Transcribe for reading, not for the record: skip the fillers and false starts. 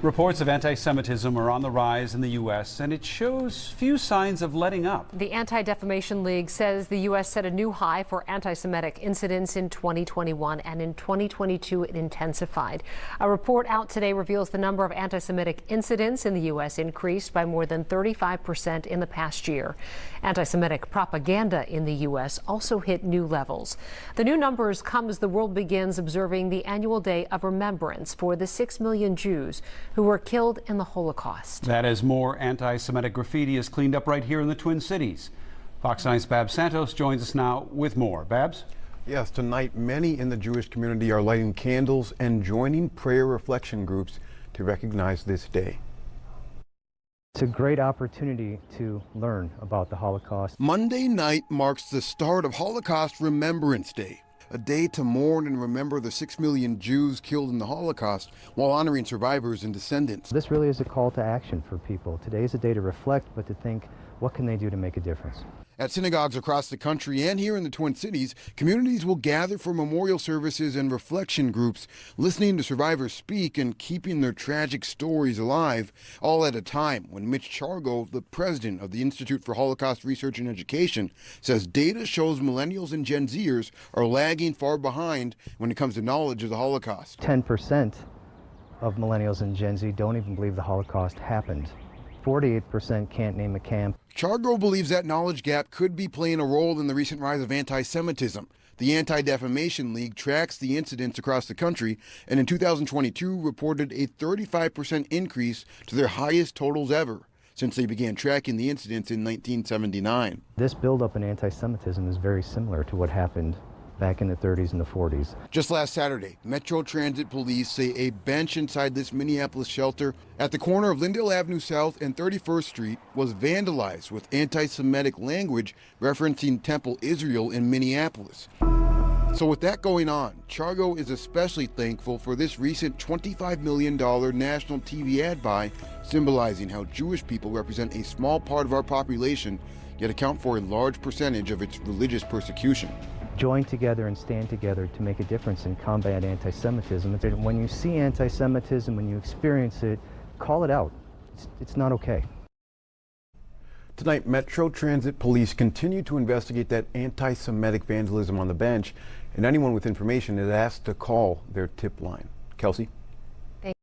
Reports of anti-Semitism are on the rise in the U.S., and it shows few signs of letting up. The Anti-Defamation League says the U.S. set a new high for anti-Semitic incidents in 2021, and in 2022 it intensified. A report out today reveals the number of anti-Semitic incidents in the U.S. increased by more than 35% in the past year. Anti-Semitic propaganda in the U.S. also hit new levels. The new numbers come as the world begins observing the annual Day of Remembrance for the 6 million Jews who were killed in the Holocaust. That as more anti-Semitic graffiti is cleaned up right here in the Twin Cities. Fox 9's Babs Santos joins us now with more. Babs? Yes, tonight many in the Jewish community are lighting candles and joining prayer reflection groups to recognize this day. It's a great opportunity to learn about the Holocaust. Monday night marks the start of Holocaust Remembrance Day, a day to mourn and remember the 6 million Jews killed in the Holocaust while honoring survivors and descendants. This really is a call to action for people. Today is a day to reflect, but to think, what can they do to make a difference? At synagogues across the country and here in the Twin Cities, communities will gather for memorial services and reflection groups, listening to survivors speak and keeping their tragic stories alive, all at a time when Mitch Chargo, the president of the Institute for Holocaust Research and Education, says data shows millennials and Gen Zers are lagging far behind when it comes to knowledge of the Holocaust. 10% of millennials and Gen Z don't even believe the Holocaust happened. 48% can't name a camp. Chargo believes that knowledge gap could be playing a role in the recent rise of anti-Semitism. The Anti-Defamation League tracks the incidents across the country and in 2022 reported a 35% increase to their highest totals ever since they began tracking the incidents in 1979. This buildup in anti-Semitism is very similar to what happened back in the 30s and the 40s. Just last Saturday, Metro Transit Police say a bench inside this Minneapolis shelter at the corner of Lyndale Avenue South and 31st Street was vandalized with anti-Semitic language referencing Temple Israel in Minneapolis. So with that going on, Chargo is especially thankful for this recent $25 million national TV ad buy, symbolizing how Jewish people represent a small part of our population, yet account for a large percentage of its religious persecution. Join together and stand together to make a difference in combat anti-Semitism. When you see anti-Semitism, when you experience it, call it out. It's not okay. Tonight, Metro Transit Police continue to investigate that anti-Semitic vandalism on the bench, and anyone with information is asked to call their tip line. Kelsey?